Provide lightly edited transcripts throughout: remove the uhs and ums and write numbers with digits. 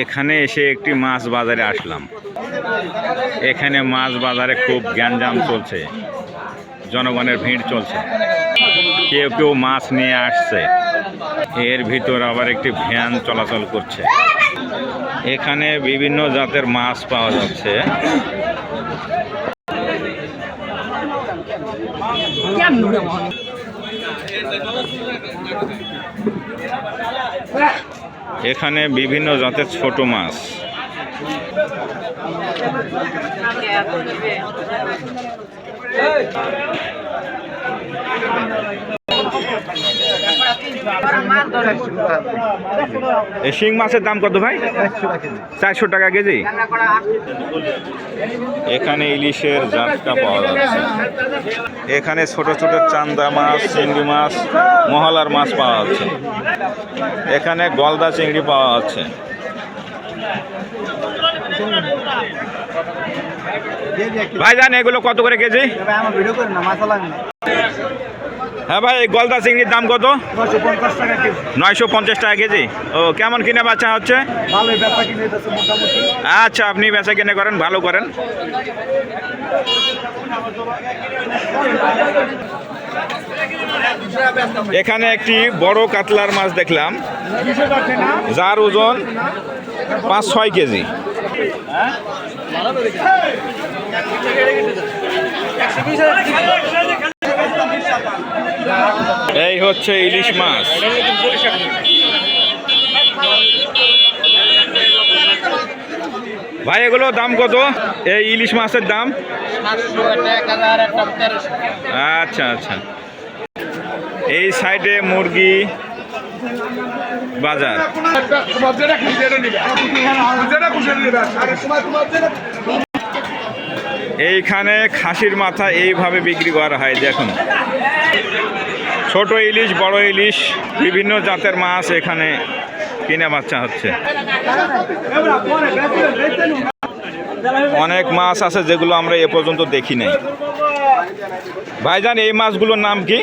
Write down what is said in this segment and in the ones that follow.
এখানে এসে একটি মাছ বাজারে আসলাম। এখানে মাছ বাজারে খুব গ্যাঞ্জাম চলছে, জনগণের ভিড় চলছে, কেউ কেউ মাছ নিয়ে আসছে, এর ভিতর আবার একটি ভ্যান চলাচল করছে। এখানে বিভিন্ন জাতের মাছ পাওয়া যাচ্ছে। এখানে বিভিন্ন জাতের ছোট মাছ। শিং মাছের দাম কত ভাই? 400 টাকা কেজি। এখানে ইলিশের জাতটা পাওয়া যাচ্ছে। এখানে ছোট ছোট চান্দা মাছ, চিংড়ি মাছ, মহলার মাছ পাওয়া যাচ্ছে। এখানে গলদা চিংড়ি পাওয়া যাচ্ছে। ভাইজান এগুলো কত করে কেজি? হ্যাঁ ভাই, গলদা চিংড়ির দাম কত? 950 টাকা কেজি। ও, কেমন কিনে বেচা হচ্ছে? আচ্ছা, আপনি বেচা কিনে করেন, ভালো করেন। এখানে একটি বড় কাতলার মাছ দেখলাম, যার ওজন 5-6 কেজি। এই হচ্ছে ইলিশ মাছ। ভাই এগুলো দাম কত? এই ইলিশ মাছের দাম? আচ্ছা আচ্ছা। এই সাইডে মুরগি বাজার। এইখানে খাসির মাথা এইভাবে বিক্রি করা হয়। দেখুন, ছোট ইলিশ, বড় ইলিশ, বিভিন্ন জাতের মাছ এখানে কিনে বাচ্চা হচ্ছে। অনেক মাছ আছে যেগুলো আমরা এ পর্যন্ত দেখি নাই। ভাইজান এই মাছগুলোর নাম কি?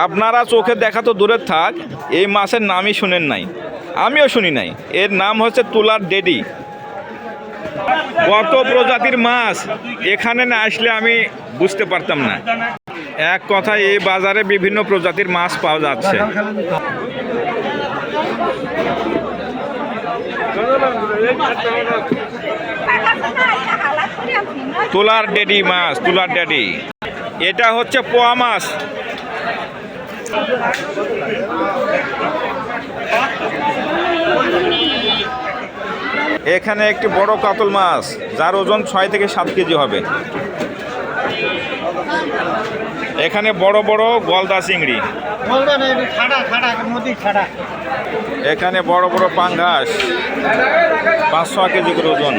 আপনারা চোখে দেখা তো দূরের থাক, এই মাছের নামই শুনেন নাই, আমিও শুনি নাই। এর নাম হচ্ছে তুলার ডেডি। কত প্রজাতির মাছ, এখানে না আসলে আমি বুঝতে পারতাম না। এক কথায় এই বাজারে বিভিন্ন প্রজাতির মাছ পাওয়া যাচ্ছে। তুলার ডেডি মাছ, তুলার ডেডি। এটা হচ্ছে পোয়া মাছ। এখানে একটি বড় কাতল মাছ, যার ওজন 6 থেকে 7 কেজি হবে। এখানে বড় বড় গলদা চিংড়ি। এখানে বড় বড় পাঙ্গাস, 5-6 কেজি করে ওজন।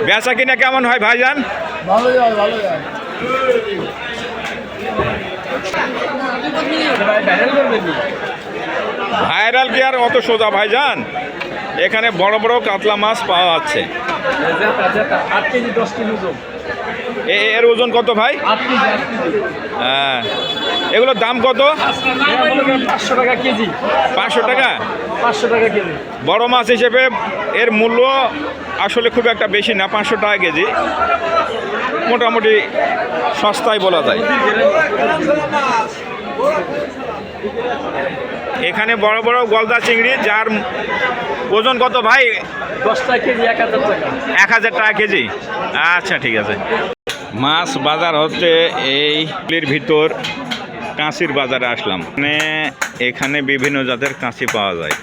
বেচা কিনা কেমন হয় ভাইজান? ভালোই হয়, ভালোই হয়। ভাইরাল কি আর অত সোজা ভাইজান? এখানে বড় বড় কাতলা মাছ পাওয়া যাচ্ছে। 8 কেজি 10 কেজি ওজন। এর ওজন কত ভাই? 8 কেজি। হ্যাঁ, এগুলোর দাম কত? 500 টাকা কেজি। 500 টাকা? 500 টাকা কেজি। বড় মাছ হিসেবে এর মূল্য আসলে খুব একটা বেশি না, 500 টাকা কেজি। মোটামুটি সস্তায় বলা যায়। এখানে বড় বড় গলদা চিংড়ি, যার ওজন কত ভাই? 10 টাকা কেজি, 1000 টাকা। 1000 টাকা কেজি। আচ্ছা, ঠিক আছে। মাছ বাজার হচ্ছে এইগুলির ভিতর কাঁচির বাজারে আসলাম। এখানে বিভিন্ন জাতের কাঁচি পাওয়া যায়।